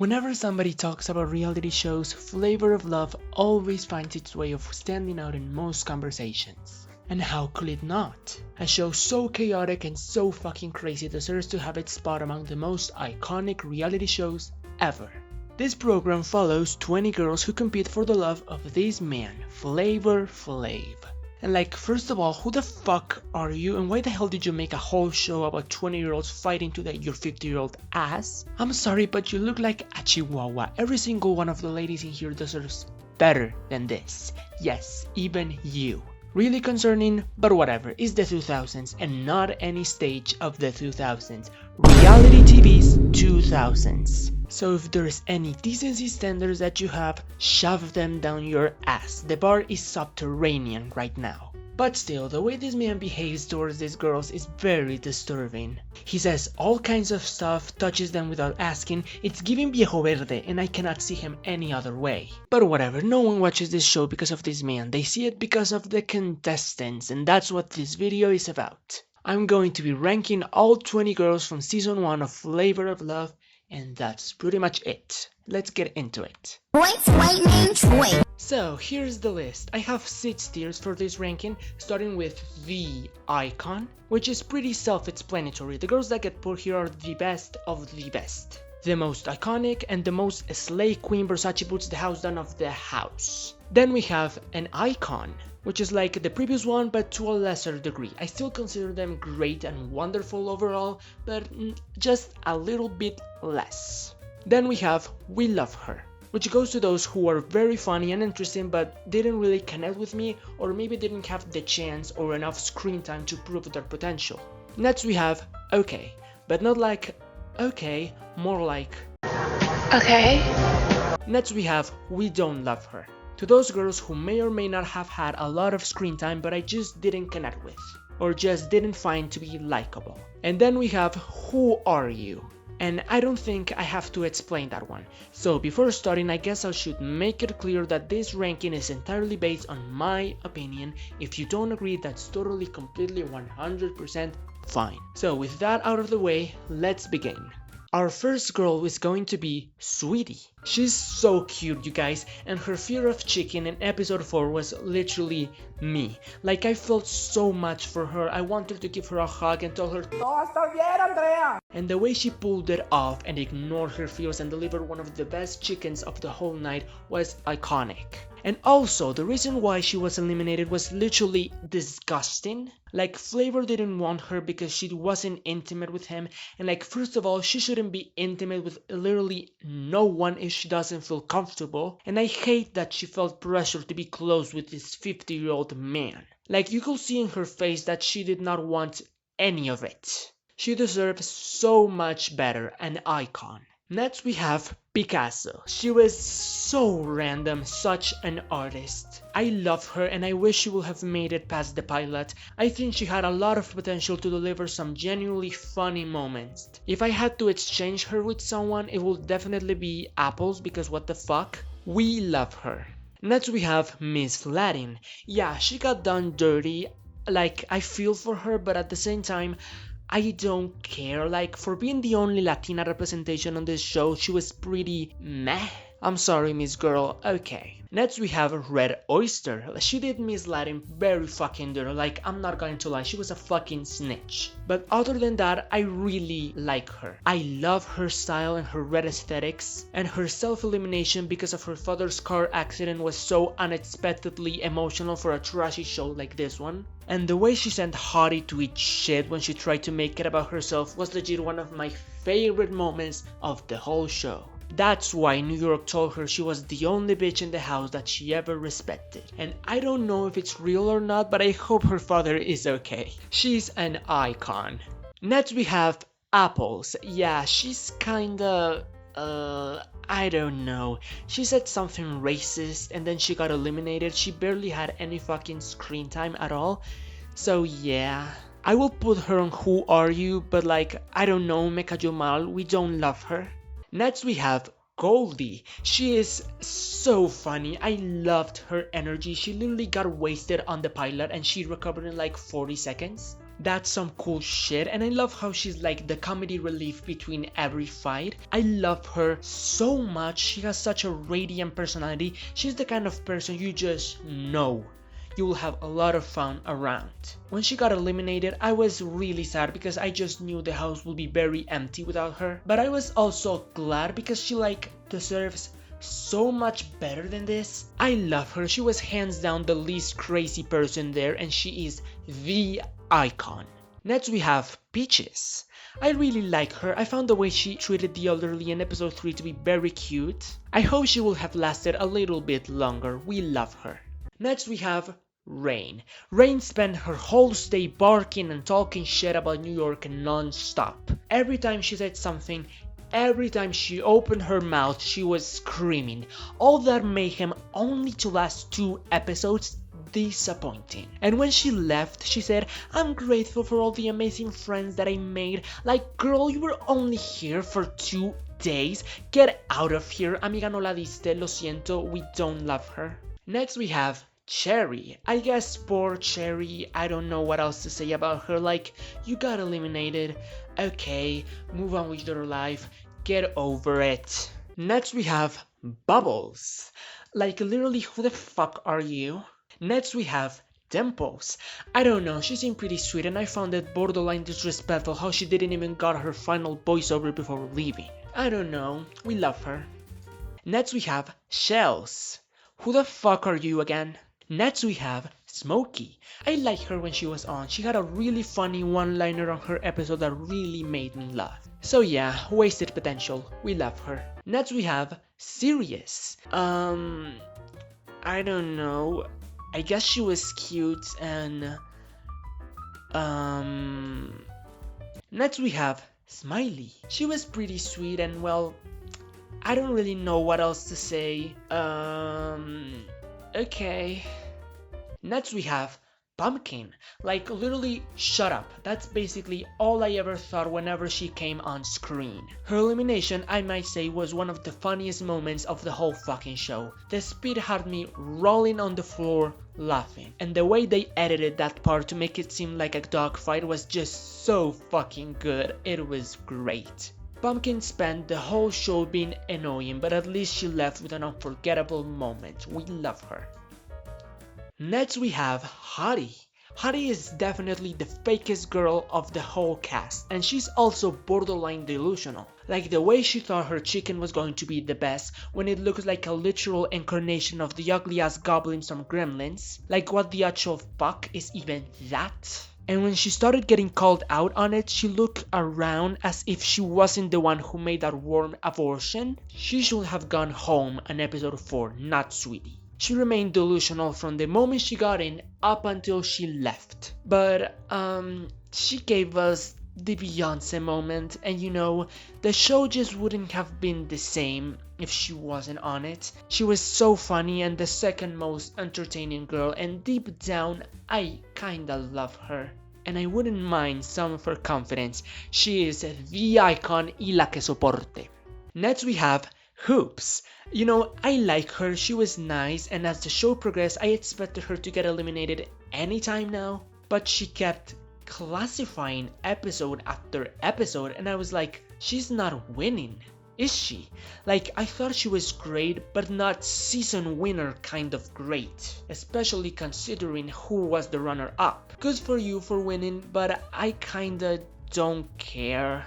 Whenever somebody talks about reality shows, Flavor of Love always finds its way of standing out in most conversations. And how could it not? A show so chaotic and so fucking crazy deserves to have its spot among the most iconic reality shows ever. This program follows 20 girls who compete for the love of this man, Flavor Flav. And first of all, who the fuck are you and why the hell did you make a whole show about 20-year-olds fighting to get your 50-year-old ass? I'm sorry, but you look like a chihuahua. Every single one of the ladies in here deserves better than this. Yes, even you. Really concerning, but whatever, it's the 2000s and not any stage of the 2000s. Reality TV's 2000s. So if there's any decency standards that you have, shove them down your ass. The bar is subterranean right now. But still, the way this man behaves towards these girls is very disturbing. He says all kinds of stuff, touches them without asking. It's giving viejo verde and I cannot see him any other way. But whatever, no one watches this show because of this man. They see it because of the contestants, and that's what this video is about. I'm going to be ranking all 20 girls from season 1 of Flavor of Love, and that's pretty much it. Let's get into it. So here's the list. I have 6 tiers for this ranking, starting with the icon, which is pretty self-explanatory. The girls that get put here are the best of the best. The most iconic and the most slay queen Versace puts the house down of the house. Then we have an icon, which is like the previous one but to a lesser degree. I still consider them great and wonderful overall, but just a little bit less. Then we have We Love Her, which goes to those who are very funny and interesting but didn't really connect with me, or maybe didn't have the chance or enough screen time to prove their potential. Next we have Okay, but not like okay, more like okay. Next we have We Don't Love Her, to those girls who may or may not have had a lot of screen time but I just didn't connect with, or just didn't find to be likable. And then we have Who Are You? And I don't think I have to explain that one. So before starting, I guess I should make it clear that this ranking is entirely based on my opinion. If you don't agree, that's totally, completely, 100% fine. So with that out of the way, let's begin. Our first girl is going to be Sweetie. She's so cute, you guys, and her fear of chicken in episode 4 was literally me. I felt so much for her. I wanted to give her a hug and tell her "Todo está bien, Andrea." And the way she pulled it off and ignored her fears and delivered one of the best chickens of the whole night was iconic. And also, the reason why she was eliminated was literally disgusting. Flavor didn't want her because she wasn't intimate with him, and first of all, she shouldn't be intimate with literally no one if she doesn't feel comfortable, and I hate that she felt pressure to be close with this 50-year-old man. You could see in her face that she did not want any of it. She deserves so much better, an icon. Next we have Picasso. She was so random, such an artist. I love her and I wish she would have made it past the pilot. I think she had a lot of potential to deliver some genuinely funny moments. If I had to exchange her with someone, it would definitely be Apples, because what the fuck? We love her. Next we have Miss Latin. Yeah, she got done dirty. I feel for her, but at the same time, I don't care. For being the only Latina representation on this show, she was pretty meh. I'm sorry, Miss Girl, okay. Next we have Red Oyster. She did Miss Latin very fucking dirty. I'm not going to lie, she was a fucking snitch. But other than that, I really like her. I love her style and her red aesthetics, and her self-elimination because of her father's car accident was so unexpectedly emotional for a trashy show like this one. And the way she sent Hottie to eat shit when she tried to make it about herself was legit one of my favorite moments of the whole show. That's why New York told her she was the only bitch in the house that she ever respected. And I don't know if it's real or not, but I hope her father is okay. She's an icon. Next we have Apples. Yeah, she's kinda... I don't know. She said something racist and then she got eliminated. She barely had any fucking screen time at all. So yeah, I will put her on Who Are You, but I don't know, me cayó mal, we don't love her. Next we have Goldie. She is so funny. I loved her energy. She literally got wasted on the pilot and she recovered in 40 seconds. That's some cool shit, and I love how she's like the comedy relief between every fight. I love her so much. She has such a radiant personality. She's the kind of person you just know you will have a lot of fun around. When she got eliminated, I was really sad because I just knew the house would be very empty without her. But I was also glad because she deserves so much better than this. I love her. She was hands down the least crazy person there, and she is the icon. Next we have Peaches. I really like her. I found the way she treated the elderly in episode 3 to be very cute. I hope she will have lasted a little bit longer. We love her. Next we have Rain. Rain spent her whole stay barking and talking shit about New York non-stop. Every time she said something, every time she opened her mouth, she was screaming. All that mayhem only to last 2 episodes. Disappointing. And when she left, she said, "I'm grateful for all the amazing friends that I made." Like, girl, you were only here for 2 days. Get out of here. Amiga, no la diste. Lo siento. We don't love her. Next we have Cherry. I guess poor Cherry, I don't know what else to say about her. Like, you got eliminated. Okay, move on with your life. Get over it. Next we have Bubbles. Like, literally, who the fuck are you? Next we have Dimples. I don't know, she seemed pretty sweet and I found it borderline disrespectful how she didn't even got her final voiceover before leaving. I don't know, we love her. Next we have Shells. Who the fuck are you again? Next we have Smokey. I liked her when she was on. She had a really funny one-liner on her episode that really made me laugh. So yeah, wasted potential. We love her. Next we have Sirius. I don't know. I guess she was cute and next we have Smiley. She was pretty sweet and well, I don't really know what else to say. Okay. Next we have Pumpkin. Like, literally, shut up. That's basically all I ever thought whenever she came on screen. Her elimination, I might say, was one of the funniest moments of the whole fucking show. The speed had me rolling on the floor laughing. And the way they edited that part to make it seem like a dogfight was just so fucking good. It was great. Pumpkin spent the whole show being annoying, but at least she left with an unforgettable moment. We love her. Next we have Hottie. Hottie is definitely the fakest girl of the whole cast, and she's also borderline delusional. Like the way she thought her chicken was going to be the best when it looks like a literal incarnation of the ugly ass goblins from Gremlins. Like, what the actual fuck is even that? And when she started getting called out on it, she looked around as if she wasn't the one who made that warm abortion. She should have gone home on episode 4, not Sweetie. She remained delusional from the moment she got in up until she left. But she gave us the Beyonce moment, and you know, the show just wouldn't have been the same if she wasn't on it. She was so funny and the second most entertaining girl, and deep down I kinda love her. And I wouldn't mind some of her confidence. She is the icon y la que soporte. Next we have Hoops. You know, I like her, she was nice, and as the show progressed I expected her to get eliminated anytime now. But she kept classifying episode after episode and I was like, she's not winning, is she? Like, I thought she was great, but not season winner kind of great, especially considering who was the runner-up. Good for you for winning, but I kinda don't care.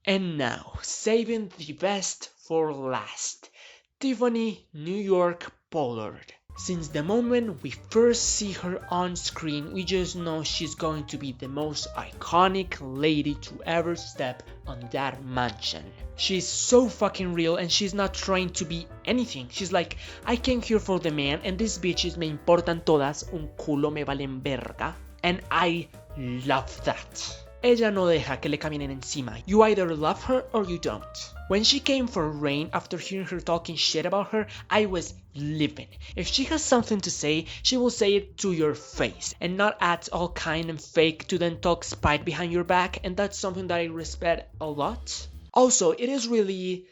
And now, saving the best for last, Tiffany New York Pollard. Since the moment we first see her on screen, we just know she's going to be the most iconic lady to ever step on that mansion. She's so fucking real and she's not trying to be anything. She's like, I came here for the man and these bitches me importan todas, un culo me valen verga. And I love that. Ella no deja que le caminen encima. You either love her or you don't. When she came for Rain after hearing her talking shit about her, I was living. If she has something to say, she will say it to your face and not act all kind and fake to then talk spite behind your back, and that's something that I respect a lot. Also, it is really,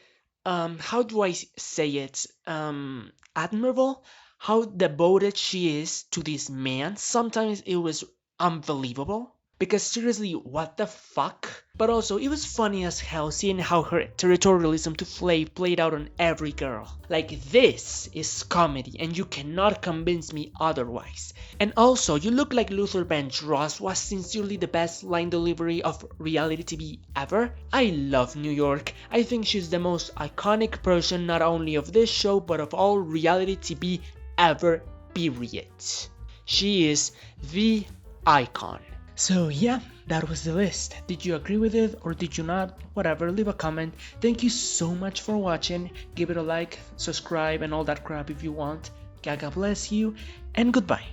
how do I say it, admirable how devoted she is to this man. Sometimes it was unbelievable. because seriously, what the fuck? But also, it was funny as hell seeing how her territorialism to Flav played out on every girl. Like, this is comedy, and you cannot convince me otherwise. And also, you look like Luther Vandross was sincerely the best line delivery of reality TV ever. I love New York. I think she's the most iconic person not only of this show, but of all reality TV ever, period. She is the icon. So yeah, that was the list. Did you agree with it or did you not? Whatever, leave a comment. Thank you so much for watching. Give it a like, subscribe and all that crap if you want. God bless you and goodbye.